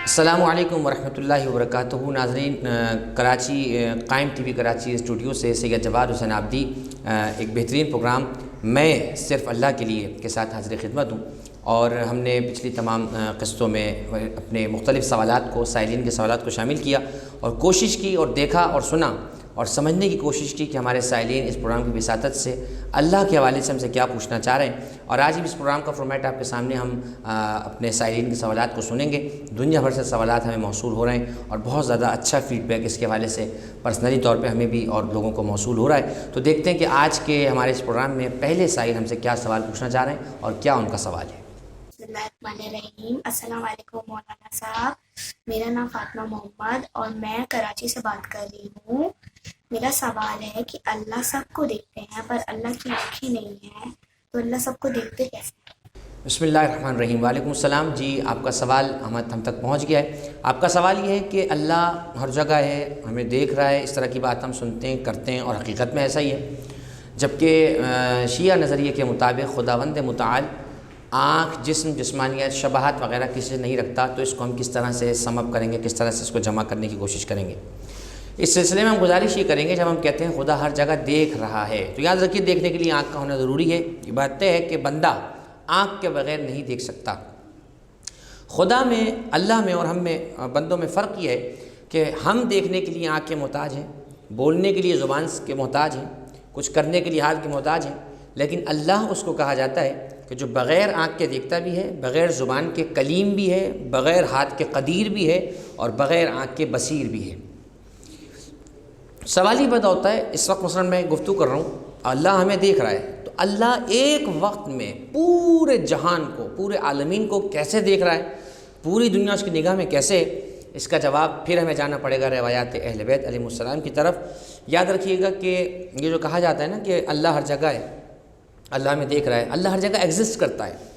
السلام علیکم ورحمۃ اللہ وبرکاتہ ناظرین، کراچی قائم ٹی وی کراچی اسٹوڈیو سے سید جواد حسین عابدی ایک بہترین پروگرام میں صرف اللہ کے لیے کے ساتھ حاضر خدمت ہوں، اور ہم نے پچھلی تمام قسطوں میں اپنے مختلف سوالات کو، سائلین کے سوالات کو شامل کیا اور کوشش کی اور دیکھا اور سنا اور سمجھنے کی کوشش کی کہ ہمارے سائلین اس پروگرام کی وساطت سے اللہ کے حوالے سے ہم سے کیا پوچھنا چاہ رہے ہیں۔ اور آج بھی اس پروگرام کا فارمیٹ آپ کے سامنے ہم اپنے سائلین کے سوالات کو سنیں گے۔ دنیا بھر سے سوالات ہمیں موصول ہو رہے ہیں اور بہت زیادہ اچھا فیڈ بیک اس کے حوالے سے پرسنلی طور پہ ہمیں بھی اور لوگوں کو موصول ہو رہا ہے۔ تو دیکھتے ہیں کہ آج کے ہمارے اس پروگرام میں پہلے سائل ہم سے کیا سوال پوچھنا چاہ رہے ہیں اور کیا ان کا سوال ہے۔ بسم اللہ الرحمن الرحیم۔ السلام علیکم مولانا صاحب، میرا نام فاطمہ محمد اور میں کراچی سے بات کر رہی ہوں۔ میرا سوال ہے کہ اللہ سب کو دیکھتے ہیں پر اللہ کی آنکھیں نہیں ہیں، تو اللہ سب کو دیکھتے کیسے؟ بسم اللہ الرحمن الرحیم۔ وعلیکم السلام جی، آپ کا سوال ہم تک پہنچ گیا ہے۔ آپ کا سوال یہ ہے کہ اللہ ہر جگہ ہے، ہمیں دیکھ رہا ہے، اس طرح کی بات ہم سنتے ہیں، کرتے ہیں اور حقیقت میں ایسا ہی ہے، جبکہ شیعہ نظریے کے مطابق خداوند متعال آنکھ، جسم، جسمانیت، شباہت وغیرہ کسی سے نہیں رکھتا، تو اس کو ہم کس طرح سے سم اپ کریں گے، کس طرح سے اس کو جمع کرنے کی کوشش کریں گے۔ اس سلسلے میں ہم گزارش یہ کریں گے، جب ہم کہتے ہیں خدا ہر جگہ دیکھ رہا ہے، تو یاد رکھیے دیکھنے کے لیے آنکھ کا ہونا ضروری ہے۔ یہ بات طے ہے کہ بندہ آنکھ کے بغیر نہیں دیکھ سکتا۔ خدا میں، اللہ میں اور ہم میں، بندوں میں فرق یہ ہے کہ ہم دیکھنے کے لیے آنکھ کے محتاج ہیں، بولنے کے لیے زبان کے محتاج ہیں، کچھ کرنے کے لیے ہاتھ کے محتاج ہیں، لیکن اللہ اس کو کہا جاتا ہے کہ جو بغیر آنکھ کے دیکھتا بھی ہے، بغیر زبان کے کلیم بھی ہے، بغیر ہاتھ کے قدیر بھی ہے اور بغیر آنکھ کے بصیر بھی ہے۔ سوال ہی پیدا ہوتا ہے، اس وقت مثلا میں گفتگو کر رہا ہوں، اللہ ہمیں دیکھ رہا ہے، تو اللہ ایک وقت میں پورے جہان کو، پورے عالمین کو کیسے دیکھ رہا ہے، پوری دنیا اس کی نگاہ میں کیسے ہے؟ اس کا جواب پھر ہمیں جانا پڑے گا روایات اہل بیت علیہ السلام کی طرف۔ یاد رکھیے گا کہ یہ جو کہا جاتا ہے نا کہ اللہ ہر جگہ ہے، اللہ ہمیں دیکھ رہا ہے، اللہ ہر جگہ ایگزسٹ کرتا ہے۔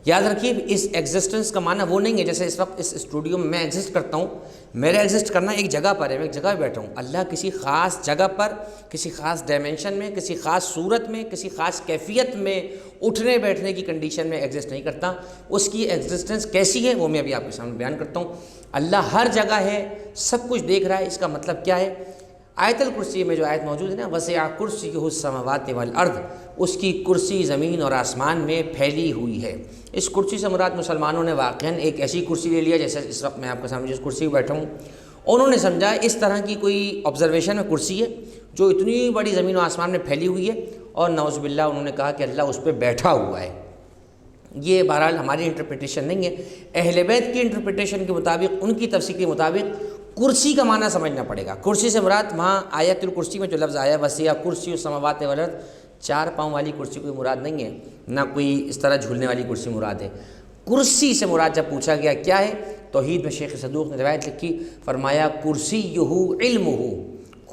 یاد رکھیے اس ایگزسٹنس کا معنی وہ نہیں ہے جیسے اس وقت اس اسٹوڈیو میں ایگزسٹ کرتا ہوں، میرا ایگزسٹ کرنا ایک جگہ پر ہے، میں ایک جگہ پہ بیٹھا ہوں۔ اللہ کسی خاص جگہ پر، کسی خاص ڈائمینشن میں، کسی خاص صورت میں، کسی خاص کیفیت میں، اٹھنے بیٹھنے کی کنڈیشن میں ایگزسٹ نہیں کرتا۔ اس کی ایگزسٹنس کیسی ہے وہ میں ابھی آپ کے سامنے بیان کرتا ہوں۔ اللہ ہر جگہ ہے، سب کچھ دیکھ رہا ہے، اس کا مطلب کیا ہے؟ آیت الکرسی میں جو آیت موجود ہے نا، وسع کرسیہ السماوات والارض، اس کی کرسی زمین اور آسمان میں پھیلی ہوئی ہے۔ اس کرسی سے مراد مسلمانوں نے واقعاً ایک ایسی کرسی لے لیا، جیسے اس وقت میں آپ کے سامنے جس کرسی پہ بیٹھا ہوں، انہوں نے سمجھا اس طرح کی کوئی آبزرویشن میں کرسی ہے جو اتنی بڑی زمین و آسمان میں پھیلی ہوئی ہے، اور نعوذ باللہ انہوں نے کہا کہ اللہ اس پہ بیٹھا ہوا ہے۔ یہ بہرحال ہماری انٹرپریٹیشن نہیں ہے، اہل بیت کی انٹرپریٹیشن کے مطابق، ان کی تفسیر کے مطابق کرسی کا معنی سمجھنا پڑے گا۔ کرسی سے مراد وہاں آیت الکرسی میں جو لفظ آیا وسیع کرسی السماوات والارض، 4 پاؤں والی کرسی کوئی مراد نہیں ہے، نہ کوئی اس طرح جھولنے والی کرسی مراد ہے۔ کرسی سے مراد جب پوچھا گیا کیا ہے، توحید میں شیخ صدوق نے روایت لکھی، فرمایا کرسیہ علمہ،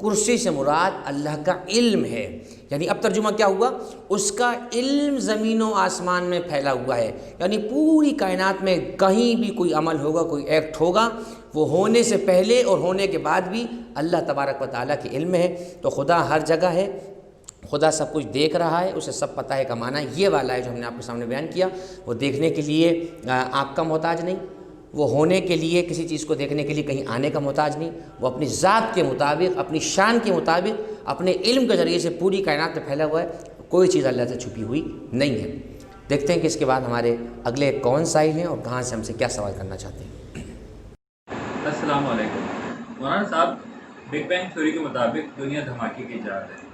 کرسی سے مراد اللہ کا علم ہے۔ یعنی اب ترجمہ کیا ہوا؟ اس کا علم زمین و آسمان میں پھیلا ہوا ہے، یعنی پوری کائنات میں کہیں بھی کوئی عمل ہوگا، کوئی ایکٹ ہوگا، وہ ہونے سے پہلے اور ہونے کے بعد بھی اللہ تبارک و تعالیٰ کے علم میں ہے۔ تو خدا ہر جگہ ہے، خدا سب کچھ دیکھ رہا ہے، اسے سب پتہ ہے کا معنی یہ والا ہے جو ہم نے آپ کے سامنے بیان کیا۔ وہ دیکھنے کے لیے آنکھ کا محتاج نہیں، وہ ہونے کے لیے، کسی چیز کو دیکھنے کے لیے کہیں آنے کا محتاج نہیں، وہ اپنی ذات کے مطابق، اپنی شان کے مطابق، اپنے علم کے ذریعے سے پوری کائنات میں پھیلا ہوا ہے، کوئی چیز اللہ سے چھپی ہوئی نہیں ہے۔ دیکھتے ہیں کہ اس کے بعد ہمارے اگلے کون سائل ہیں اور کہاں سے ہم سے کیا سوال کرنا چاہتے ہیں۔ السلام علیکم مولانا صاحب، بگ بینگ تھیوری کے مطابق دنیا دھماکے کی ایجاد ہے،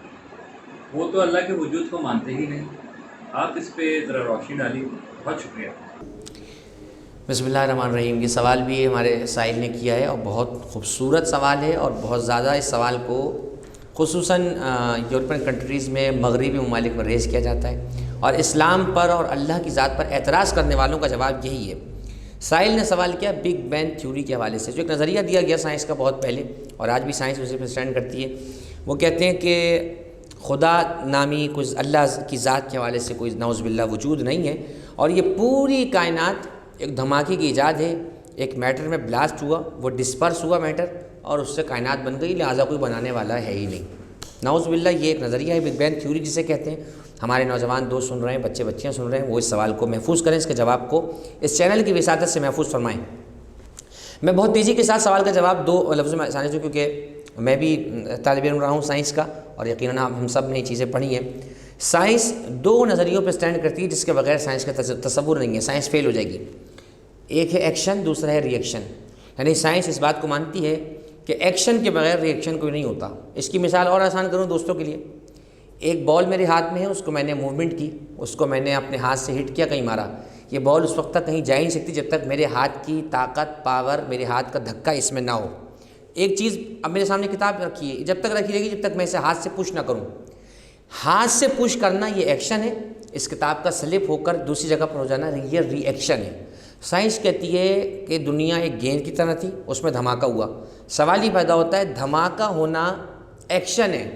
وہ تو اللہ کے وجود کو مانتے ہی نہیں، آپ اس پہ ذرا روشنی ڈالیے، بہت شکریہ۔ بسم اللہ الرحمن الرحیم۔ یہ سوال بھی ہمارے سائل نے کیا ہے اور بہت خوبصورت سوال ہے، اور بہت زیادہ اس سوال کو خصوصاً یورپین کنٹریز میں، مغربی ممالک میں ریز کیا جاتا ہے، اور اسلام پر اور اللہ کی ذات پر اعتراض کرنے والوں کا جواب یہی ہے۔ سائل نے سوال کیا بگ بینگ تھیوری کے حوالے سے، جو ایک نظریہ دیا گیا سائنس کا بہت پہلے، اور آج بھی سائنس اسی پہ سٹینڈ کرتی ہے۔ وہ کہتے ہیں کہ خدا نامی کوئی اللہ کی ذات کے حوالے سے کوئی نعوذ باللہ وجود نہیں ہے، اور یہ پوری کائنات ایک دھماکے کی ایجاد ہے۔ ایک میٹر میں بلاسٹ ہوا، وہ ڈسپرس ہوا میٹر، اور اس سے کائنات بن گئی، لہٰذا کوئی بنانے والا ہے ہی نہیں۔ نعوذ باللہ یہ ایک نظریہ ہے بگ بینگ تھیوری جسے کہتے ہیں۔ ہمارے نوجوان دوست سن رہے ہیں، بچے بچیاں سن رہے ہیں، وہ اس سوال کو محفوظ کریں، اس کے جواب کو اس چینل کی وساطت سے محفوظ فرمائیں۔ میں بہت تیزی کے ساتھ سوال کا جواب 2 لفظوں میں آسانی سے، کیونکہ میں بھی طالب علم رہا ہوں سائنس کا، اور یقیناً ہم سب نے یہ چیزیں پڑھی ہیں۔ سائنس 2 نظریوں پہ سٹینڈ کرتی ہے جس کے بغیر سائنس کا تصور نہیں ہے، سائنس فیل ہو جائے گی۔ ایک ہے ایکشن، دوسرا ہے ری ایکشن۔ یعنی سائنس اس بات کو مانتی ہے کہ ایکشن کے بغیر ری ایکشن کوئی نہیں ہوتا۔ اس کی مثال اور آسان کروں دوستوں کے لیے، ایک بال میرے ہاتھ میں ہے، اس کو میں نے موومنٹ کی، اس کو میں نے اپنے ہاتھ سے ہٹ کیا، کہیں مارا، یہ بال اس وقت تک کہیں جا ہی نہیں سکتی جب تک میرے ہاتھ کی طاقت، پاور، میرے ہاتھ کا دھکا اس میں نہ ہو۔ ایک چیز اب میرے سامنے کتاب رکھی ہے، جب تک رکھی رہے گی جب تک میں اسے ہاتھ سے پش نہ کروں۔ ہاتھ سے پش کرنا یہ ایکشن ہے، اس کتاب کا سلپ ہو کر دوسری جگہ پر ہو جانا یہ ری ایکشن ہے۔ سائنس کہتی ہے کہ دنیا ایک گیند کی طرح تھی، اس میں دھماکہ ہوا۔ سوال ہی پیدا ہوتا ہے دھماکہ ہونا ایکشن ہے،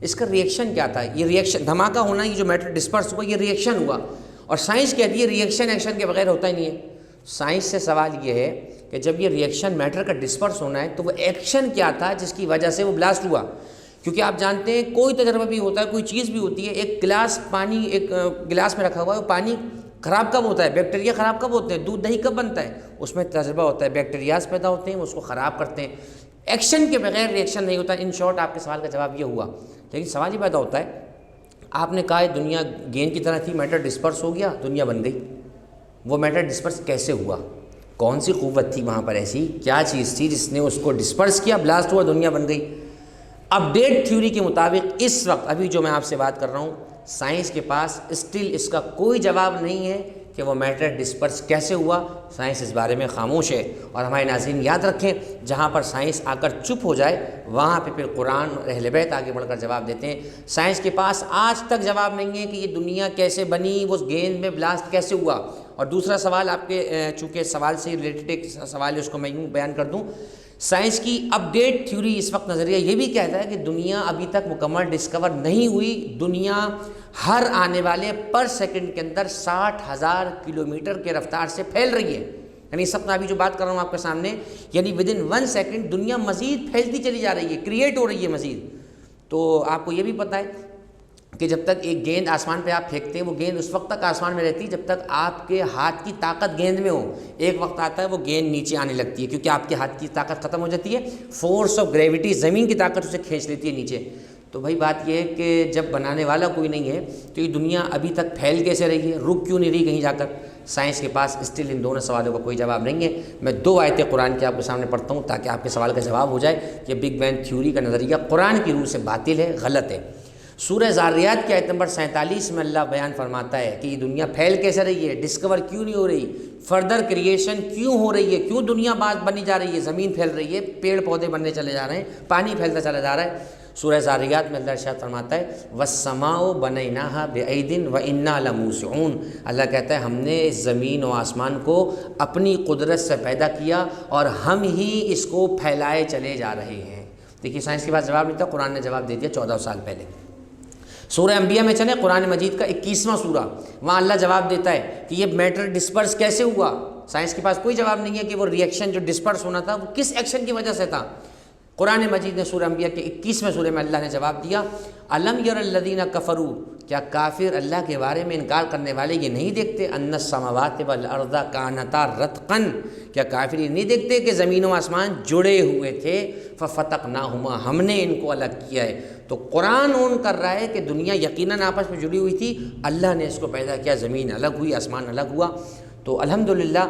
اس کا ری ایکشن کیا تھا؟ یہ ری ایکشن، دھماکہ ہونا، یہ جو میٹر ڈسپرس ہوا یہ ری ایکشن ہوا، اور سائنس کہتی ہے ری ایکشن ایکشن کے بغیر ہوتا ہی نہیں ہے۔ سائنس سے سوال یہ ہے کہ جب یہ ری ایکشن میٹر کا ڈسپرس ہونا ہے تو وہ ایکشن کیا تھا جس کی وجہ سے وہ بلاسٹ ہوا؟ کیونکہ آپ جانتے ہیں کوئی تجربہ بھی ہوتا ہے، کوئی چیز بھی ہوتی ہے، ایک گلاس پانی ایک گلاس میں رکھا ہوا ہے، وہ پانی خراب کب ہوتا ہے؟ بیکٹیریا خراب کب ہوتے ہیں؟ دودھ دہی کب بنتا ہے؟ اس میں تجربہ ہوتا ہے، بیکٹیریاز پیدا ہوتے ہیں، وہ اس کو خراب کرتے ہیں۔ ایکشن کے بغیر ری ایکشن نہیں ہوتا۔ ان شارٹ آپ کے سوال کا جواب یہ ہوا، لیکن سوال یہ پیدا ہوتا ہے، آپ نے کہا دنیا گیند کی طرح تھی، میٹر ڈسپرس ہو گیا، دنیا بن گئی۔ وہ میٹر ڈسپرس کیسے ہوا؟ کون سی قوت تھی وہاں پر؟ ایسی کیا چیز تھی جس نے اس کو ڈسپرس کیا، بلاسٹ ہوا، دنیا بن گئی؟ اپڈیٹ تھیوری کے مطابق اس وقت ابھی جو میں آپ سے بات کر رہا ہوں، سائنس کے پاس اسٹل اس کا کوئی جواب نہیں ہے کہ وہ میٹر ڈسپرس کیسے ہوا۔ سائنس اس بارے میں خاموش ہے، اور ہمارے ناظرین یاد رکھیں جہاں پر سائنس آ کر چپ ہو جائے وہاں پہ پھر قرآن اور اہل بیت آگے بڑھ کر جواب دیتے ہیں۔ سائنس کے پاس آج تک جواب نہیں ہے کہ یہ دنیا کیسے بنی، وہ گیند میں بلاسٹ کیسے ہوا۔ اور دوسرا سوال آپ کے چونکہ سوال سے ریلیٹڈ ایک سوال ہے، اس کو میں یوں بیان کر دوں، سائنس کی اپڈیٹ تھیوری اس وقت نظریہ یہ بھی کہتا ہے کہ دنیا ابھی تک مکمل ڈسکور نہیں ہوئی۔ دنیا ہر آنے والے پر سیکنڈ کے اندر 60,000 کلومیٹر کے رفتار سے پھیل رہی ہے۔ یعنی اس وقت میں ابھی جو بات کر رہا ہوں آپ کے سامنے، یعنی ودن 1 سیکنڈ دنیا مزید پھیلتی چلی جا رہی ہے، کریٹ ہو رہی ہے مزید۔ تو آپ کو یہ بھی پتہ ہے کہ جب تک ایک گیند آسمان پہ آپ پھینکتے ہیں، وہ گیند اس وقت تک آسمان میں رہتی ہے جب تک آپ کے ہاتھ کی طاقت گیند میں ہو۔ ایک وقت آتا ہے وہ گیند نیچے آنے لگتی ہے کیونکہ آپ کے ہاتھ کی طاقت ختم ہو جاتی ہے، فورس آف گریوٹی، زمین کی طاقت اسے کھینچ لیتی ہے نیچے۔ تو بھائی بات یہ ہے کہ جب بنانے والا کوئی نہیں ہے تو یہ دنیا ابھی تک پھیل کیسے رہی ہے، رک کیوں نہیں رہی کہیں جا کر؟ سائنس کے پاس اسٹل ان دونوں سوالوں کا کوئی جواب نہیں ہے۔ میں 2 آیتیں قرآن کی آپ کے سامنے پڑھتا ہوں تاکہ آپ کے سوال کا جواب ہو جائے کہ بگ بینگ تھیوری کا نظریہ قرآن کی روح سے باطل ہے، غلط ہے۔ سورہ ذاریات کی آیت نمبر 47 میں اللہ بیان فرماتا ہے کہ یہ دنیا پھیل کیسے رہی ہے، ڈسکور کیوں نہیں ہو رہی، فردر کریشن کیوں ہو رہی ہے، کیوں دنیا بعد بنی جا رہی ہے، زمین پھیل رہی ہے، پیڑ پودے بننے چلے جا رہے ہیں، پانی پھیلتا چلا جا رہا ہے۔ سورہ ذاریات میں اللہ ارشاد فرماتا ہے وَالسَّمَاءُ بَنَيْنَاهَا بِأَيْدٍ وَإِنَّا لَمُوسِعُونَ، اللہ کہتا ہے ہم نے اس زمین و آسمان کو اپنی قدرت سے پیدا کیا اور ہم ہی اس کو پھیلائے چلے جا رہے ہیں۔ دیکھیے سائنس کے پاس جواب نہیں تھا، قرآن نے جواب دے دیا 14 سال پہلے۔ سورہ انبیاء میں چلیں، قرآن مجید کا 21واں سورہ، وہاں اللہ جواب دیتا ہے کہ یہ میٹر ڈسپرس کیسے ہوا۔ سائنس کے پاس کوئی جواب نہیں ہے کہ وہ ری ایکشن جو ڈسپرس ہونا تھا وہ کس ایکشن کی وجہ سے تھا۔ قرآن مجید نے سورہ انبیاء کے 21ویں سورہ میں اللہ نے جواب دیا الم یر الذین کفروا، کیا کافر اللہ کے بارے میں انکار کرنے والے یہ نہیں دیکھتے ان السماوات والارض کانتا رتقا، کیا کافر یہ نہیں دیکھتے کہ زمین و آسمان جڑے ہوئے تھے، ففتقناہما، ہم نے ان کو الگ کیا ہے۔ تو قرآن اون کر رہا ہے کہ دنیا یقیناً آپس میں جڑی ہوئی تھی، اللہ نے اس کو پیدا کیا، زمین الگ ہوئی، آسمان الگ ہوا۔ تو الحمدللہ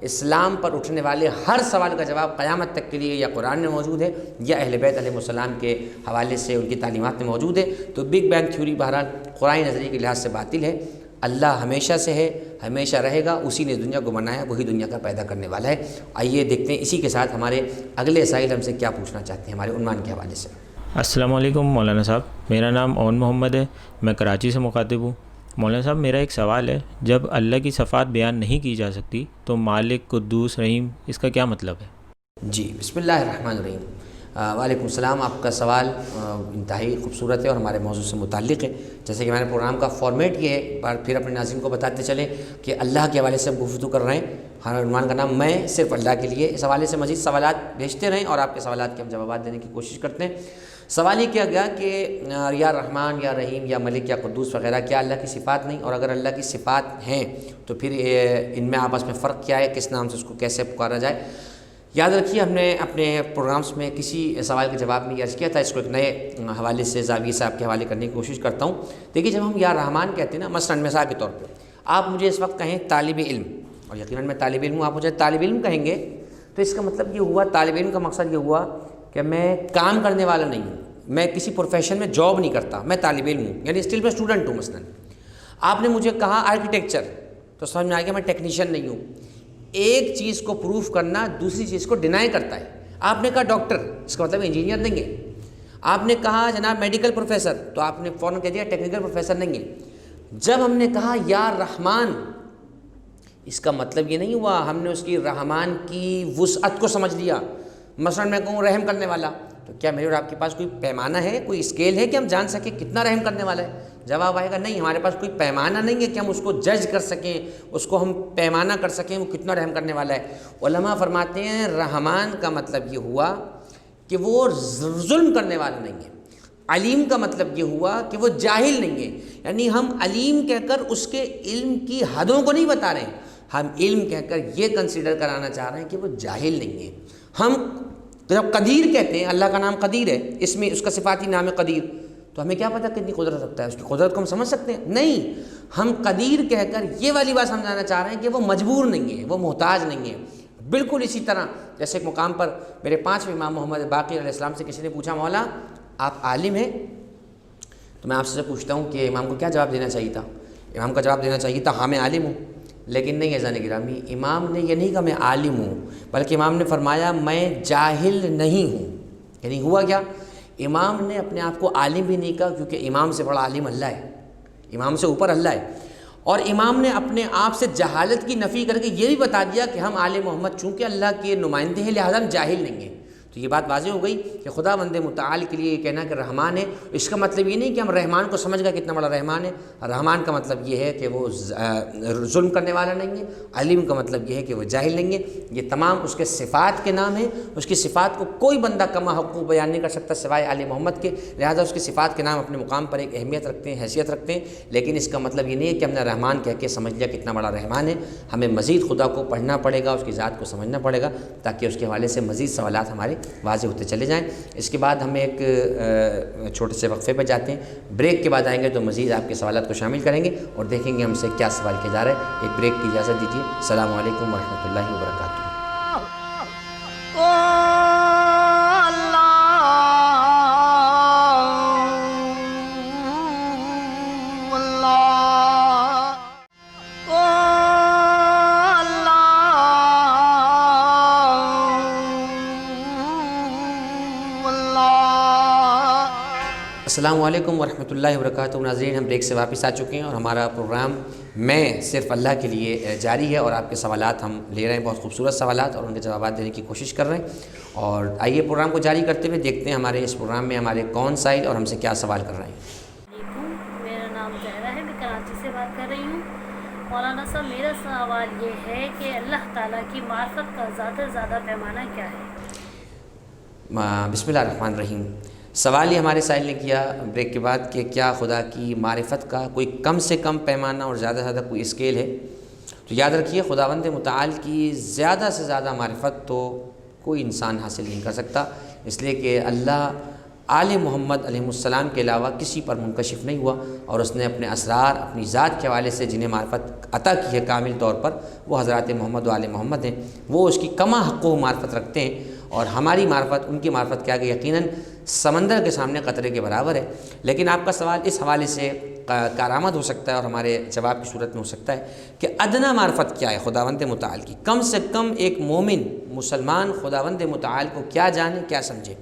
اسلام پر اٹھنے والے ہر سوال کا جواب قیامت تک کے لیے یا قرآن میں موجود ہے یا اہل بیت علیہ السلام کے حوالے سے ان کی تعلیمات میں موجود ہے۔ تو بگ بینگ تھیوری بہرحال قرآن نظریے کے لحاظ سے باطل ہے۔ اللہ ہمیشہ سے ہے، ہمیشہ رہے گا، اسی نے دنیا کو بنایا، وہی دنیا کا پیدا کرنے والا ہے۔ آئیے دیکھتے ہیں اسی کے ساتھ ہمارے اگلے سائل ہم سے کیا پوچھنا چاہتے ہیں ہمارے عنوان کے حوالے سے۔ السلام علیکم مولانا صاحب، میرا نام اون محمد ہے، میں کراچی سے مخاطب ہوں۔ مولانا صاحب میرا ایک سوال ہے، جب اللہ کی صفات بیان نہیں کی جا سکتی تو مالک، قدوس، رحیم، اس کا کیا مطلب ہے؟ جی بسم اللہ الرحمن الرحیم۔ وعلیکم السلام۔ آپ کا سوال انتہائی خوبصورت ہے اور ہمارے موضوع سے متعلق ہے۔ جیسے کہ میں نے پروگرام کا فارمیٹ یہ ہے، بار پھر اپنے ناظرین کو بتاتے چلیں کہ اللہ کے حوالے سے ہم گفتگو کر رہے ہیں، ہمارے عنوان کا نام میں صرف اللہ کے لیے۔ اس حوالے سے مزید سوالات بھیجتے رہیں اور آپ کے سوالات کے ہم جوابات دینے کی کوشش کرتے ہیں۔ سوال یہ کیا گیا کہ یا رحمان یا رحیم یا ملک یا قدوس وغیرہ کیا اللہ کی صفات نہیں، اور اگر اللہ کی صفات ہیں تو پھر ان میں آپس میں فرق کیا ہے، کس نام سے اس کو کیسے پکارا جائے؟ یاد رکھیے ہم نے اپنے پروگرامز میں کسی سوال کے جواب میں یہ عرض کیا تھا، اس کو ایک نئے حوالے سے زاویے سے آپ کے حوالے کرنے کی کوشش کرتا ہوں۔ دیکھیے جب ہم یا رحمان کہتے ہیں نا، مثلاً مثال کے طور پہ آپ مجھے اس وقت کہیں طالب علم، اور یقیناً میں طالب علم ہوں، آپ مجھے طالب علم کہیں گے تو اس کا مطلب یہ ہوا، طالب علم کا مقصد یہ ہوا کہ میں کام کرنے والا نہیں ہوں، میں کسی پروفیشن میں جاب نہیں کرتا، میں طالب علم ہوں، یعنی اسٹل میں اسٹوڈنٹ ہوں۔ مثلاً آپ نے مجھے کہا آرکیٹیکچر، تو سمجھ میں آ گیا میں ٹیکنیشین نہیں ہوں۔ ایک چیز کو پروف کرنا دوسری چیز کو ڈینائی کرتا ہے۔ آپ نے کہا ڈاکٹر، اس کا مطلب انجینئر نہیں ہے۔ آپ نے کہا جناب میڈیکل پروفیسر، تو آپ نے فوراً کہہ دیا ٹیکنیکل پروفیسر نہیں ہے۔ جب ہم نے کہا یا رحمان، اس کا مطلب یہ نہیں ہوا ہم نے اس کی رحمان کی وسعت کو سمجھ لیا۔ مثلاً میں کہوں رحم کرنے والا، تو کیا میرے اور آپ کے پاس کوئی پیمانہ ہے، کوئی اسکیل ہے کہ ہم جان سکیں کتنا رحم کرنے والا ہے؟ جواب آئے گا نہیں، ہمارے پاس کوئی پیمانہ نہیں ہے کہ ہم اس کو جج کر سکیں، اس کو ہم پیمانہ کر سکیں وہ کتنا رحم کرنے والا ہے۔ علماء فرماتے ہیں رحمان کا مطلب یہ ہوا کہ وہ ظلم کرنے والا نہیں ہے۔ علیم کا مطلب یہ ہوا کہ وہ جاہل نہیں ہے، یعنی ہم علیم کہہ کر اس کے علم کی حدوں کو نہیں بتا رہے ہیں، ہم علم کہہ کر یہ کنسیڈر کرانا چاہ رہے ہیں کہ وہ جاہل نہیں ہے۔ ہم جب قدیر کہتے ہیں، اللہ کا نام قدیر ہے، اس میں اس کا صفاتی نام ہے قدیر، تو ہمیں کیا پتہ کتنی قدرت رکھتا ہے، اس کی قدرت کو ہم سمجھ سکتے ہیں؟ نہیں، ہم قدیر کہہ کر یہ والی بات سمجھانا چاہ رہے ہیں کہ وہ مجبور نہیں ہے، وہ محتاج نہیں ہے۔ بالکل اسی طرح جیسے ایک مقام پر میرے 5ویں امام محمد باقر علیہ السلام سے کسی نے پوچھا مولا آپ عالم ہیں؟ تو میں آپ سے پوچھتا ہوں کہ امام کو کیا جواب دینا چاہیے تھا؟ امام کا جواب دینا چاہیے تھا ہاں میں عالم ہوں، لیکن نہیں عزیزان گرامی، امام نے یہ نہیں کہا میں عالم ہوں، بلکہ امام نے فرمایا میں جاہل نہیں ہوں۔ یعنی ہوا کیا؟ امام نے اپنے آپ کو عالم بھی نہیں کہا، کیونکہ امام سے بڑا عالم اللہ ہے، امام سے اوپر اللہ ہے، اور امام نے اپنے آپ سے جہالت کی نفی کر کے یہ بھی بتا دیا کہ ہم آل محمد چونکہ اللہ کے نمائندے ہیں لہذا ہم جاہل نہیں ہیں۔ تو یہ بات واضح ہو گئی کہ خدا بند متعال کے لیے یہ کہنا کہ رحمان ہے، اس کا مطلب یہ نہیں کہ ہم رحمان کو سمجھ گئے کتنا بڑا رحمان ہے۔ رحمان کا مطلب یہ ہے کہ وہ ظلم کرنے والا نہیں ہے، علیم کا مطلب یہ ہے کہ وہ جاہل نہیں ہے۔ یہ تمام اس کے صفات کے نام ہیں، اس کی صفات کو کوئی بندہ کما حقوق بیان نہیں کر سکتا سوائے آل محمد کے، لہذا اس کی صفات کے نام اپنے مقام پر ایک اہمیت رکھتے ہیں، حیثیت رکھتے ہیں، لیکن اس کا مطلب یہ نہیں ہے کہ ہم نے رحمان کہہ کے سمجھ لیا کتنا بڑا رحمان ہے۔ ہمیں مزید خدا کو پڑھنا پڑے گا، اس کی ذات کو سمجھنا پڑے گا، تاکہ اس کے حوالے سے مزید سوالات ہمارے واضح ہوتے چلے جائیں۔ اس کے بعد ہم ایک چھوٹے سے وقفے پہ جاتے ہیں، بریک کے بعد آئیں گے تو مزید آپ کے سوالات کو شامل کریں گے اور دیکھیں گے ہم سے کیا سوال کیا جا رہا ہے۔ ایک بریک کی اجازت دیجیے۔ السلام علیکم ورحمۃ اللہ وبرکاتہ۔ السلام علیکم ورحمۃ اللہ وبرکاتہ۔ ناظرین ہم بریک سے واپس آ چکے ہیں اور ہمارا پروگرام میں صرف اللہ کے لیے جاری ہے اور آپ کے سوالات ہم لے رہے ہیں، بہت خوبصورت سوالات، اور ان کے جوابات دینے کی کوشش کر رہے ہیں۔ اور آئیے پروگرام کو جاری کرتے ہوئے دیکھتے ہیں ہمارے اس پروگرام میں ہمارے کون سائل اور ہم سے کیا سوال کر رہے ہیں۔ میرا نام زہرا ہے، میں کراچی سے بات کر رہی ہوں۔ مولانا صاحب میرا سوال یہ ہے کہ اللہ تعالیٰ کی معرفت کا زیادہ سے زیادہ پیمانہ کیا ہے؟ بسم اللہ الرحمن الرحیم۔ سوال یہ ہمارے سائل نے کیا بریک کے بعد کہ کیا خدا کی معرفت کا کوئی کم سے کم پیمانہ اور زیادہ سے زیادہ کوئی اسکیل ہے؟ تو یاد رکھیے خداوند متعال کی زیادہ سے زیادہ معرفت تو کوئی انسان حاصل نہیں کر سکتا، اس لیے کہ اللہ آل محمد علیہ السلام کے علاوہ کسی پر منکشف نہیں ہوا، اور اس نے اپنے اسرار اپنی ذات کے حوالے سے جنہیں معرفت عطا کی ہے کامل طور پر وہ حضرات محمد و آل محمد ہیں، وہ اس کی کما حق و معرفت رکھتے ہیں، اور ہماری معرفت ان کی معرفت کیا کہ یقیناً سمندر کے سامنے قطرے کے برابر ہے۔ لیکن آپ کا سوال اس حوالے سے کارآمد ہو سکتا ہے اور ہمارے جواب کی صورت میں ہو سکتا ہے کہ ادنا معرفت کیا ہے خداوند متعال کی، کم سے کم ایک مومن مسلمان خداوند متعال کو کیا جانے کیا سمجھے۔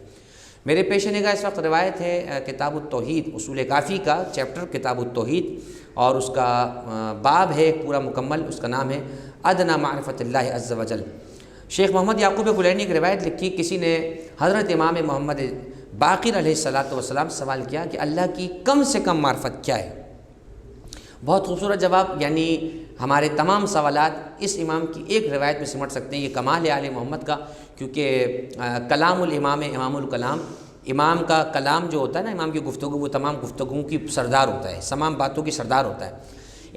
میرے پیش نگاہ اس وقت روایت ہے کتاب التوحید اصول کافی کا چیپٹر کتاب التوحید، اور اس کا باب ہے پورا مکمل، اس کا نام ہے ادنا معرفت اللہ عز و جل۔ شیخ محمد یعقوب کلینی ایک روایت لکھی، کسی نے حضرت امام محمد باقر علیہ السلام سوال کیا کہ اللہ کی کم سے کم معرفت کیا ہے؟ بہت خوبصورت جواب، یعنی ہمارے تمام سوالات اس امام کی ایک روایت میں سمٹ سکتے ہیں۔ یہ کمال ہے آل محمد کا، کیونکہ کلام الامام امام الکلام، امام کا کلام جو ہوتا ہے نا، امام کی گفتگو وہ تمام گفتگوؤں کی سردار ہوتا ہے، تمام باتوں کی سردار ہوتا ہے۔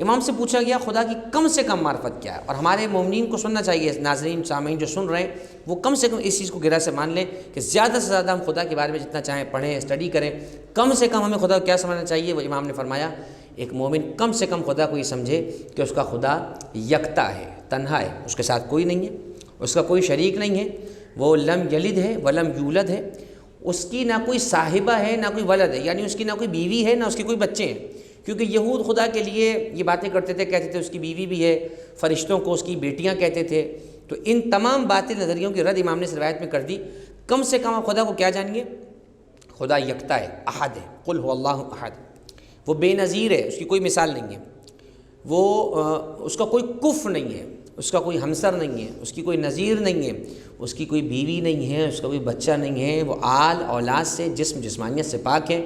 امام سے پوچھا گیا خدا کی کم سے کم معرفت کیا ہے، اور ہمارے مومنین کو سننا چاہیے، ناظرین سامعین جو سن رہے ہیں وہ کم سے کم اس چیز کو گرہ سے مان لیں کہ زیادہ سے زیادہ ہم خدا کے بارے میں جتنا چاہیں پڑھیں، اسٹڈی کریں، کم سے کم ہمیں خدا کو کیا سمجھنا چاہیے۔ وہ امام نے فرمایا ایک مومن کم سے کم خدا کو یہ سمجھے کہ اس کا خدا یکتا ہے، تنہا ہے، اس کے ساتھ کوئی نہیں ہے، اس کا کوئی شریک نہیں ہے، وہ لم یلد ہے ولم یولد ہے، اس کی نہ کوئی صاحبہ ہے نہ کوئی ولد ہے، یعنی اس کی نہ کوئی بیوی ہے نہ اس کے کوئی بچے ہیں، کیونکہ یہود خدا کے لیے یہ باتیں کرتے تھے، کہتے تھے اس کی بیوی بھی ہے، فرشتوں کو اس کی بیٹیاں کہتے تھے۔ تو ان تمام باطل نظریوں کی رد امام نے اس روایت میں کر دی۔ کم سے کم آپ خدا کو کیا جانیے، خدا یکتا ہے، احد ہے، قل هو اللہ احد، وہ بے نظیر ہے، اس کی کوئی مثال نہیں ہے، وہ اس کا کوئی کف نہیں ہے، اس کا کوئی ہمسر نہیں ہے، اس کی کوئی نظیر نہیں ہے، اس کی کوئی بیوی نہیں ہے، اس کا کوئی بچہ نہیں ہے، وہ آل اولاد سے جسمانیت سے پاک ہے۔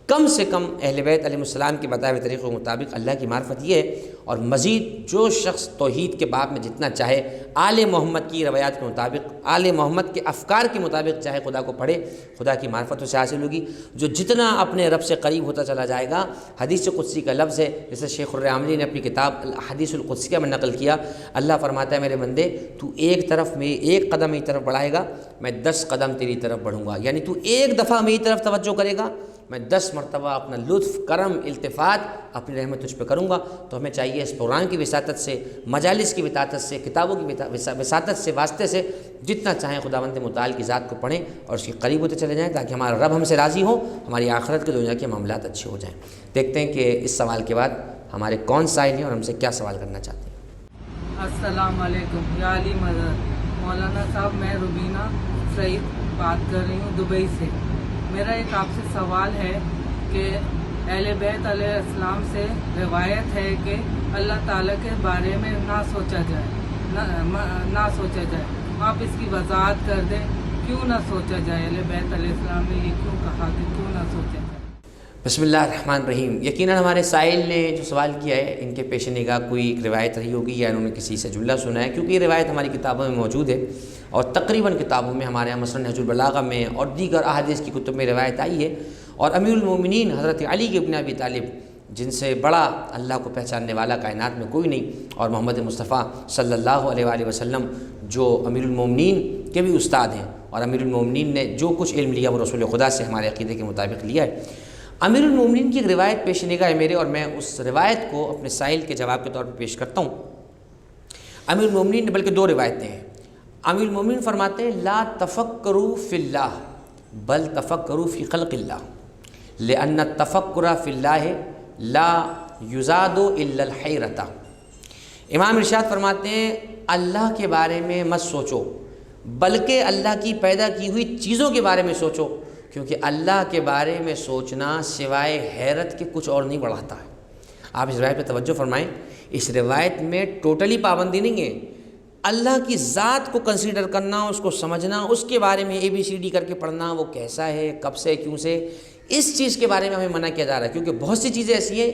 کم سے کم اہل بیت علیہ السلام کے بتائے ہوئے طریقوں کے مطابق اللہ کی معرفت یہ ہے، اور مزید جو شخص توحید کے باب میں جتنا چاہے آل محمد کی روایات کے مطابق، آل محمد کے افکار کے مطابق چاہے خدا کو پڑھے، خدا کی معرفت اسے حاصل ہوگی۔ جو جتنا اپنے رب سے قریب ہوتا چلا جائے گا، حدیث قدسی کا لفظ ہے، جیسے شیخ الرعاملی نے اپنی کتاب حدیث القدسیہ میں نقل کیا، اللہ فرماتا ہے میرے بندے تو ایک قدم میری طرف بڑھائے گا، میں 10 قدم تیری طرف بڑھوں گا، یعنی تو ایک دفعہ میری طرف توجہ کرے گا، میں 10 مرتبہ اپنا لطف، کرم، التفات اپنی رحمت تجھ پہ کروں گا۔ تو ہمیں چاہیے اس قرآن کی وساطت سے، مجالس کی وساطت سے، کتابوں کی وساطت سے، واسطے سے جتنا چاہیں خداوند متعال کی ذات کو پڑھیں اور اس کے قریب ہوتے چلے جائیں، تاکہ ہمارا رب ہم سے راضی ہو، ہماری آخرت کے دنیا کے معاملات اچھے ہو جائیں۔ دیکھتے ہیں کہ اس سوال کے بعد ہمارے کون سائل ہیں اور ہم سے کیا سوال کرنا چاہتے ہیں۔ السلام علیکم، یا علی مدد مولانا صاحب، میں روبینہ سعید بات کر رہی ہوں دبئی سے۔ میرا ایک آپ سے سوال ہے کہ اہل بیت علیہ السلام سے روایت ہے کہ اللہ تعالیٰ کے بارے میں نہ سوچا جائے، آپ اس کی وضاحت کر دیں، کیوں نہ سوچا جائے؟ اہل بیت علیہ السلام نے یہ کیوں کہا کہ کیوں نہ سوچا جائے؟ بسم اللہ الرحمن الرحیم۔ یقیناً ہمارے سائل نے جو سوال کیا ہے ان کے پیش نگاہ کوئی ایک روایت رہی ہوگی یا انہوں نے کسی سے جملہ سنا ہے، کیونکہ یہ روایت ہماری کتابوں میں موجود ہے، اور تقریباً کتابوں میں ہمارے یہاں مثلاً نہج البلاغہ میں اور دیگر احادیث کی کتب میں روایت آئی ہے، اور امیر المومنین حضرت علی ابن ابی طالب، جن سے بڑا اللہ کو پہچاننے والا کائنات میں کوئی نہیں، اور محمد مصطفیٰ صلی اللہ علیہ وآلہ وسلم جو امیر المومنین کے بھی استاد ہیں، اور امیر المومنین نے جو کچھ علم لیا وہ رسول خدا سے ہمارے عقیدے کے مطابق لیا ہے۔ امیر المومنین کی ایک روایت پیش نگاہ ہے میرے، اور میں اس روایت کو اپنے سائل کے جواب کے طور پر پیش کرتا ہوں۔ امیر المومنین نے بلکہ 2 روایتیں ہیں۔ امیر المومنین فرماتے ہیں لا تفکروا فی اللہ بل تفکروا فی خلق اللہ لأن التفکر فی اللہ لا یزاد الا الحیرۃ۔ امام ارشاد فرماتے ہیں اللہ کے بارے میں مت سوچو بلکہ اللہ کی پیدا کی ہوئی چیزوں کے بارے میں سوچو، کیونکہ اللہ کے بارے میں سوچنا سوائے حیرت کے کچھ اور نہیں بڑھاتا ہے۔ آپ اس روایت پہ توجہ فرمائیں، اس روایت میں ٹوٹلی پابندی نہیں ہے، اللہ کی ذات کو کنسیڈر کرنا، اس کو سمجھنا، اس کے بارے میں ABCD کر کے پڑھنا، وہ کیسا ہے، کب سے، کیوں سے، اس چیز کے بارے میں ہمیں منع کیا جا رہا ہے، کیونکہ بہت سی چیزیں ایسی ہیں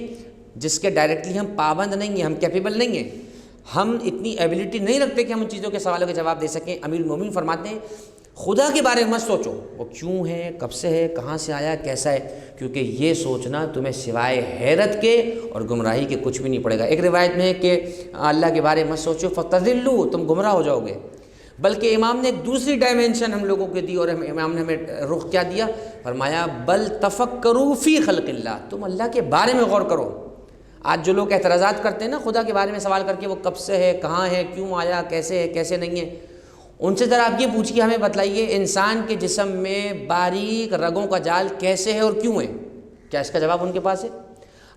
جس کے ڈائریکٹلی ہم پابند نہیں ہیں، ہم کیپیبل نہیں ہیں، ہم اتنی ایبلٹی نہیں رکھتے کہ ہم ان چیزوں کے سوالوں کے جواب دے سکیں۔ امیر المومنین فرماتے ہیں خدا کے بارے میں مت سوچو، وہ کیوں ہے، کب سے ہے، کہاں سے آیا، کیسا ہے، کیونکہ یہ سوچنا تمہیں سوائے حیرت کے اور گمراہی کے کچھ بھی نہیں پڑے گا۔ ایک روایت میں ہے کہ اللہ کے بارے میں مت سوچو فتضلوا، تم گمراہ ہو جاؤ گے۔ بلکہ امام نے ایک دوسری ڈائمینشن ہم لوگوں کے دی، اور امام نے ہمیں رخ کیا دیا، فرمایا بل تفکروا فی خلق اللہ، تم اللہ کے بارے میں غور کرو۔ آج جو لوگ اعتراضات کرتے ہیں نا خدا کے بارے میں سوال کر کے، وہ کب سے ہے، کہاں ہے، کیوں آیا، کیسے ہے، کیسے نہیں ہے، ان سے ذرا آپ یہ پوچھیے، ہمیں بتلائیے انسان کے جسم میں باریک رگوں کا جال کیسے ہے اور کیوں ہے؟ کیا اس کا جواب ان کے پاس ہے؟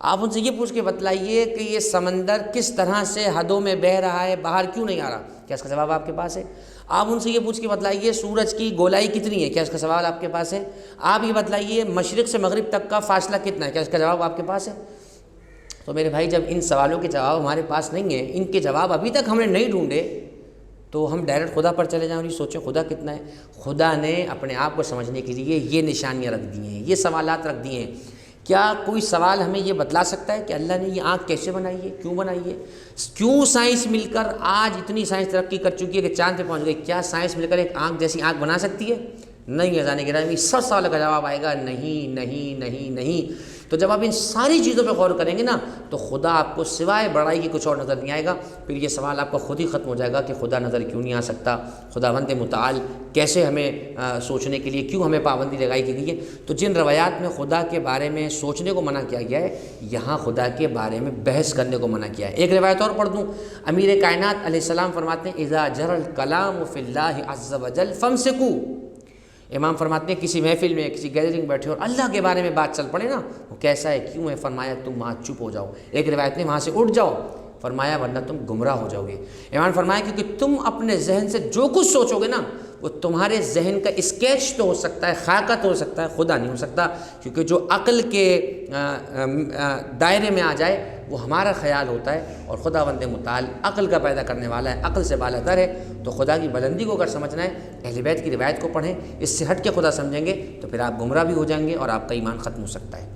آپ ان سے یہ پوچھ کے بتلائیے کہ یہ سمندر کس طرح سے حدوں میں بہہ رہا ہے، باہر کیوں نہیں آ رہا؟ کیا اس کا جواب آپ کے پاس ہے؟ آپ ان سے یہ پوچھ کے بتلائیے سورج کی گولائی کتنی ہے؟ کیا اس کا سوال آپ کے پاس ہے؟ آپ یہ بتلائیے مشرق سے مغرب تک کا فاصلہ کتنا ہے؟ کیا اس کا جواب آپ کے پاس ہے؟ تو میرے بھائی، جب ان سوالوں کے جواب ہمارے پاس نہیں ہیں، ان کے جواب ابھی تک ہم نے نہیں ڈھونڈے، تو ہم ڈائریکٹ خدا پر چلے جائیں اور یہ سوچیں خدا کتنا ہے؟ خدا نے اپنے آپ کو سمجھنے کے لیے یہ نشانیاں رکھ دی ہیں، یہ سوالات رکھ دیے ہیں۔ کیا کوئی سوال ہمیں یہ بتلا سکتا ہے کہ اللہ نے یہ آنکھ کیسے بنائی ہے، کیوں بنائی ہے؟ کیوں سائنس مل کر آج اتنی سائنس ترقی کر چکی ہے کہ چاند پہ پہنچ گئی، کیا سائنس مل کر ایک آنکھ جیسی آنکھ بنا سکتی ہے؟ نہیں ہے۔ جانے گرامی سب سوالوں کا جواب آئے گا نہیں نہیں نہیں نہیں، تو جب آپ ان ساری چیزوں پہ غور کریں گے نا تو خدا آپ کو سوائے بڑائی کی کچھ اور نظر نہیں آئے گا. پھر یہ سوال آپ کا خود ہی ختم ہو جائے گا کہ خدا نظر کیوں نہیں آ سکتا, خداوند متعال کیسے ہمیں سوچنے کے لیے کیوں ہمیں پابندی لگائی گئی ہے. تو جن روایات میں خدا کے بارے میں سوچنے کو منع کیا گیا ہے, یہاں خدا کے بارے میں بحث کرنے کو منع کیا ہے. ایک روایت اور پڑھ دوں. امیر کائنات علیہ السلام فرماتے ہیں اذا جرى الكلام فی اللہ عز وجل فامسکوا. امام فرماتے ہیں کسی محفل میں کسی گیدرنگ بیٹھے اور اللہ کے بارے میں بات چل پڑے نا, وہ کیسا ہے کیوں ہے, فرمایا تم وہاں چپ ہو جاؤ. ایک روایت میں وہاں سے اٹھ جاؤ, فرمایا ورنہ تم گمراہ ہو جاؤ گے. امام فرمایا کیونکہ تم اپنے ذہن سے جو کچھ سوچو گے نا وہ تمہارے ذہن کا اسکیچ تو ہو سکتا ہے, خاکہ تو ہو سکتا ہے, خدا نہیں ہو سکتا. کیونکہ جو عقل کے دائرے میں آ جائے وہ ہمارا خیال ہوتا ہے, اور خداوند متعال عقل کا پیدا کرنے والا ہے, عقل سے بالا تر ہے. تو خدا کی بلندی کو اگر سمجھنا ہے اہل بیت کی روایت کو پڑھیں, اس سے ہٹ کے خدا سمجھیں گے تو پھر آپ گمراہ بھی ہو جائیں گے اور آپ کا ایمان ختم ہو سکتا ہے.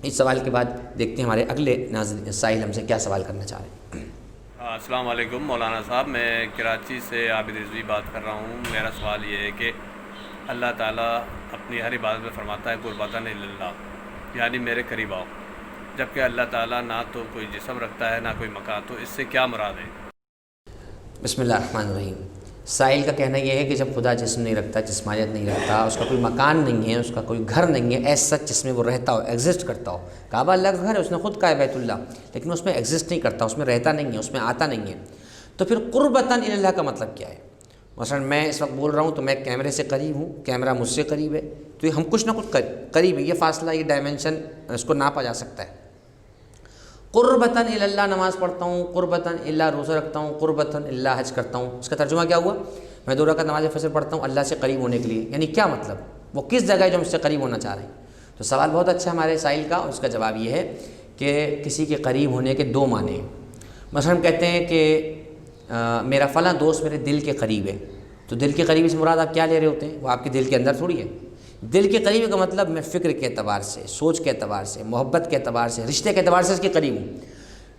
اس سوال کے بعد دیکھتے ہیں ہمارے اگلے ناظرین سائل ہم سے کیا سوال کرنا چاہ رہے ہیں. السلام علیکم مولانا صاحب, میں کراچی سے عابد رضوی بات کر رہا ہوں. میرا سوال یہ ہے کہ اللہ تعالیٰ اپنی ہر عبادت میں فرماتا ہے قربتاً اللہ, یعنی میرے قریب آؤ, جبکہ اللہ تعالیٰ نہ تو کوئی جسم رکھتا ہے نہ کوئی مکان, تو اس سے کیا مراد ہے؟ بسم اللہ الرحمن الرحیم. سائل کا کہنا یہ ہے کہ جب خدا جسم نہیں رکھتا, جسمانیت نہیں رکھتا, اس کا کوئی مکان نہیں ہے, اس کا کوئی گھر نہیں ہے ایز سچ جس میں وہ رہتا ہو, ایگزسٹ کرتا ہو. کعبہ اللہ کا گھر ہے, اس نے خود کہا ہے بیت اللہ, لیکن اس میں ایگزسٹ نہیں کرتا, اس میں رہتا نہیں ہے, اس میں آتا نہیں ہے. تو پھر قربتاً اللہ کا مطلب کیا ہے؟ مثلا میں اس وقت بول رہا ہوں تو میں کیمرے سے قریب ہوں, کیمرہ مجھ سے قریب ہے, تو یہ ہم کچھ نہ کچھ قریب ہے, یہ فاصلہ, یہ ڈائمنشن اس کو ناپا جا سکتا ہے. قربتاً اللہ نماز پڑھتا ہوں, قربتاً اللہ روزہ رکھتا ہوں, قربتاً اللہ حج کرتا ہوں. اس کا ترجمہ کیا ہوا؟ میں 2 رکعت نماز فجر پڑھتا ہوں اللہ سے قریب ہونے کے لیے. یعنی کیا مطلب, وہ کس جگہ ہے جو ہم سے قریب ہونا چاہ رہے ہیں؟ تو سوال بہت اچھا ہے ہمارے سائل کا, اور اس کا جواب یہ ہے کہ کسی کے قریب ہونے کے 2 معنی ہیں. مثلا ہم کہتے ہیں کہ میرا فلاں دوست میرے دل کے قریب ہے, تو دل کے قریب سے مراد آپ کیا لے رہے ہوتے ہیں؟ وہ آپ کے دل کے اندر تھوڑی ہے. دل کے قریب کا مطلب میں فکر کے اعتبار سے, سوچ کے اعتبار سے, محبت کے اعتبار سے, رشتے کے اعتبار سے اس کے قریب ہوں.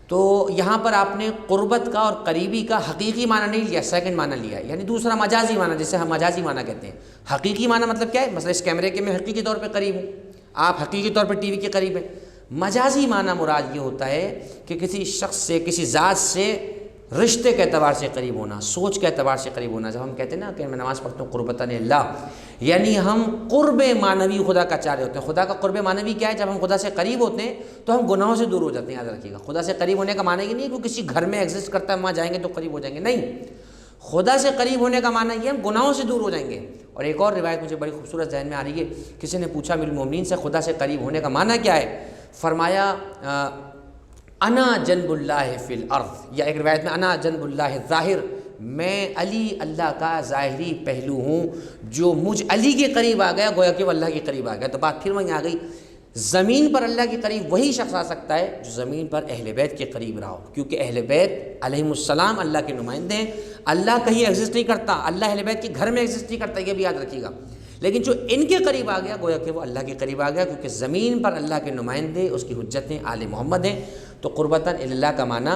تو یہاں پر آپ نے قربت کا اور قریبی کا حقیقی معنی نہیں لیا, سیکنڈ معنی لیا ہے, یعنی دوسرا مجازی معنی, جسے ہم مجازی معنی کہتے ہیں. حقیقی معنی مطلب کیا ہے؟ مثلا اس کیمرے کے میں حقیقی طور پہ قریب ہوں, آپ حقیقی طور پہ ٹی وی کے قریب ہیں. مجازی معنی مراد یہ ہوتا ہے کہ کسی شخص سے, کسی ذات سے رشتے کے اعتبار سے قریب ہونا, سوچ کے اعتبار سے قریب ہونا. جب ہم کہتے ہیں نا کہ میں نماز پڑھتا ہوں قربتاً اللہ, یعنی ہم قرب معنوی خدا کا چاہ رہے ہوتے ہیں. خدا کا قرب معنوی کیا ہے؟ جب ہم خدا سے قریب ہوتے ہیں تو ہم گناہوں سے دور ہو جاتے ہیں. یاد رکھیے گا, خدا سے قریب ہونے کا معنی یہ نہیں کہ کسی گھر میں ایگزسٹ کرتا ہے وہاں جائیں گے تو قریب ہو جائیں گے, نہیں. خدا سے قریب ہونے کا معنی یہ ہم گناہوں سے دور ہو جائیں گے. اور ایک اور روایت مجھے بڑی خوبصورت ذہن میں آ رہی ہے, کسی نے پوچھا امیر المومنین سے خدا سے قریب ہونے کا معنی کیا ہے؟ فرمایا انا جنب اللہ فی الارض, یا ایک روایت میں انا جنب اللہ ظاہر, میں علی اللہ کا ظاہری پہلو ہوں, جو مجھ علی کے قریب آ گیا گویا کہ وہ اللہ کے قریب آ گیا. تو بات پھر وہیں آ گئی, زمین پر اللہ کے قریب وہی شخص آ سکتا ہے جو زمین پر اہل بیت کے قریب رہا ہو, کیونکہ اہل بیت علیہم السلام اللہ کے نمائندے ہیں. اللہ کہیں ایگزسٹ نہیں کرتا, اللہ اہل بیت کے گھر میں ایگزسٹ نہیں کرتا, یہ بھی یاد رکھیے گا. لیکن جو ان کے قریب آ گیا گویا کہ وہ اللہ کے قریب آ گیا, کیونکہ زمین پر اللہ کے نمائندے, اس کی حجتیں آل محمد ہیں. تو قربتاً اللہ کا معنی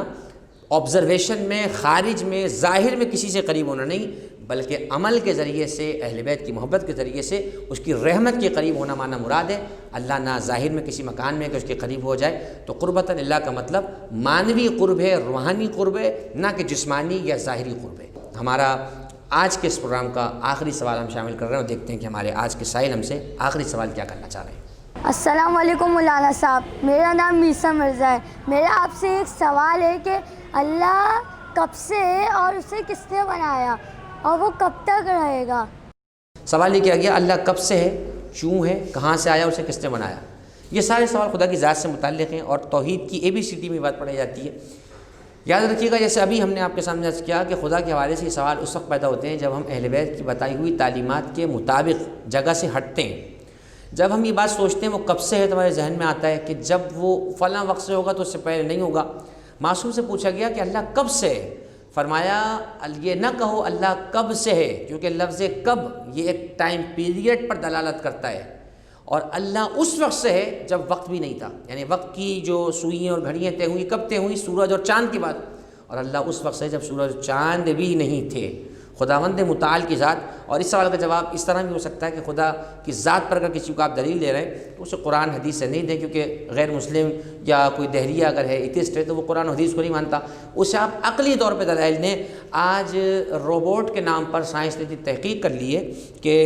آبزرویشن میں, خارج میں, ظاہر میں کسی سے قریب ہونا نہیں, بلکہ عمل کے ذریعے سے, اہل بیت کی محبت کے ذریعے سے اس کی رحمت کے قریب ہونا معنی مراد ہے. اللہ نہ ظاہر میں کسی مکان میں کہ اس کے قریب ہو جائے. تو قربتاً اللہ کا مطلب مانوی قرب ہے, روحانی قرب ہے, نہ کہ جسمانی یا ظاہری قرب ہے. ہمارا آج کے اس پروگرام کا آخری سوال ہم شامل کر رہے ہیں, اور دیکھتے ہیں کہ ہمارے آج کے سائل ہم سے آخری سوال کیا کرنا چاہ رہے ہیں. السلام علیکم مولانا صاحب, میرا نام میسا مرزا ہے. میرا آپ سے ایک سوال ہے کہ اللہ کب سے ہے اور اسے کس نے بنایا اور وہ کب تک رہے گا؟ سوال یہ کیا گیا, اللہ کب سے ہے, کیوں ہے, کہاں سے آیا, اسے کس نے بنایا. یہ سارے سوال خدا کی ذات سے متعلق ہیں, اور توحید کی ABCD میں بات پڑھی جاتی ہے. یاد رکھیے گا, جیسے ابھی ہم نے آپ کے سامنے عرض کیا کہ خدا کے حوالے سے یہ سوال اس وقت پیدا ہوتے ہیں جب ہم اہل بیت کی بتائی ہوئی تعلیمات کے مطابق جگہ سے ہٹتے ہیں. جب ہم یہ بات سوچتے ہیں وہ کب سے ہے, تو ہمارے ذہن میں آتا ہے کہ جب وہ فلاں وقت سے ہوگا تو اس سے پہلے نہیں ہوگا. معصوم سے پوچھا گیا کہ اللہ کب سے ہے, فرمایا یہ نہ کہو اللہ کب سے ہے, کیونکہ لفظ کب یہ ایک ٹائم پیریڈ پر دلالت کرتا ہے, اور اللہ اس وقت سے ہے جب وقت بھی نہیں تھا. یعنی وقت کی جو سوئیاں اور گھڑیاں طے ہوئی کب طے ہوئی؟ سورج اور چاند کے بعد. اور اللہ اس وقت سے جب سورج چاند بھی نہیں تھے. خداوند متعال کی ذات. اور اس سوال کا جواب اس طرح بھی ہو سکتا ہے کہ خدا کی ذات پر اگر کسی کو آپ دلیل دے رہے ہیں تو اسے قرآن حدیث سے نہیں دیں، کیونکہ غیر مسلم یا کوئی دہریہ اگر ہے، ایتھسٹ ہے، تو وہ قرآن و حدیث کو نہیں مانتا. اسے آپ عقلی طور پہ دلائل دیں. آج روبوٹ کے نام پر سائنس نے تحقیق کر لی ہے کہ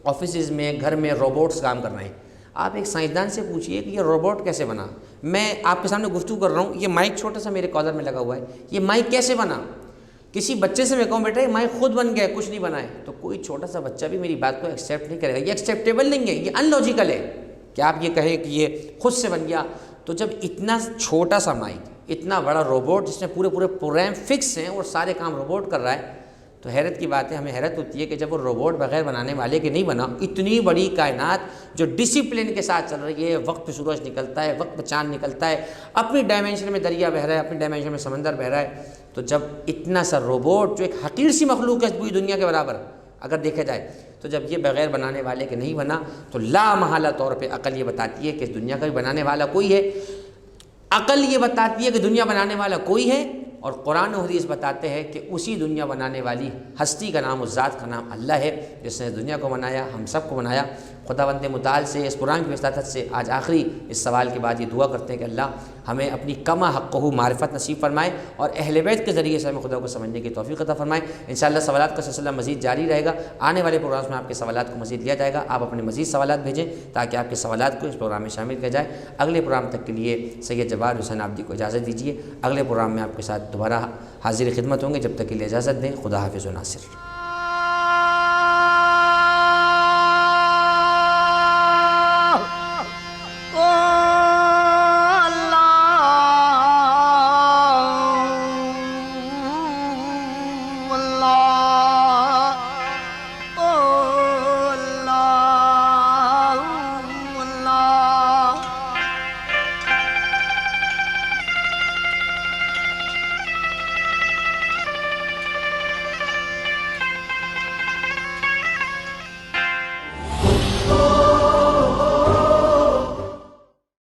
آفیسز میں، گھر میں روبوٹس کام کر رہے ہیں. آپ ایک سائنسدان سے پوچھئے کہ یہ روبوٹ کیسے بنا. میں آپ کے سامنے گفتگو کر رہا ہوں، یہ مائک چھوٹا سا میرے کالر میں لگا ہوا ہے، یہ مائک کیسے بنا؟ کسی بچے سے میں کہوں بیٹا یہ مائک خود بن گیا، کچھ نہیں بنا ہے، تو کوئی چھوٹا سا بچہ بھی میری بات کو ایکسیپٹ نہیں کرے گا. یہ ایکسیپٹیبل نہیں ہے، یہ ان لاجیکل ہے کہ آپ یہ کہیں کہ یہ خود سے بن گیا. تو جب اتنا چھوٹا سا مائک، اتنا بڑا روبوٹ جس میں پورے پروگرام فکس ہیں اور سارے کام روبوٹ کر رہا ہے، تو حیرت کی بات ہے، ہمیں حیرت ہوتی ہے کہ جب وہ روبوٹ بغیر بنانے والے کے نہیں بنا، اتنی بڑی کائنات جو ڈسپلن کے ساتھ چل رہی ہے، وقت پہ سورج نکلتا ہے، وقت پہ چاند نکلتا ہے، اپنی ڈائمینشن میں دریا بہہ رہا ہے، اپنی ڈائمینشن میں سمندر بہہ رہا ہے، تو جب اتنا سا روبوٹ جو ایک حقیر سی مخلوق ہے پوری دنیا کے برابر اگر دیکھا جائے، تو جب یہ بغیر بنانے والے کے نہیں بنا، تو لا محالہ طور پہ عقل یہ بتاتی ہے کہ اس دنیا کا بھی بنانے والا کوئی ہے. عقل یہ بتاتی ہے کہ دنیا بنانے والا کوئی ہے، اور قرآن و حدیث بتاتے ہیں کہ اسی دنیا بنانے والی ہستی کا نام، اس ذات کا نام اللہ ہے، جس نے دنیا کو بنایا، ہم سب کو بنایا. خداوند متعال سے اس قرآن کی وساطت سے آج آخری اس سوال کے بعد یہ دعا کرتے ہیں کہ اللہ ہمیں اپنی کما حقہ معرفت نصیب فرمائے، اور اہل بیت کے ذریعے سے ہمیں خدا کو سمجھنے کی توفیق عطا فرمائے. انشاءاللہ سوالات کا سلسلہ مزید جاری رہے گا. آنے والے پروگرامز میں آپ کے سوالات کو مزید لیا جائے گا. آپ اپنے مزید سوالات بھیجیں تاکہ آپ کے سوالات کو اس پروگرام میں شامل کیا جائے. اگلے پروگرام تک کے لیے سید جبار حسین عابدی کو اجازت دیجیے. اگلے پروگرام میں آپ کے ساتھ دوبارہ حاضر خدمت ہوں گے. جب تک کے لیے اجازت دیں. خدا حافظ و ناصر.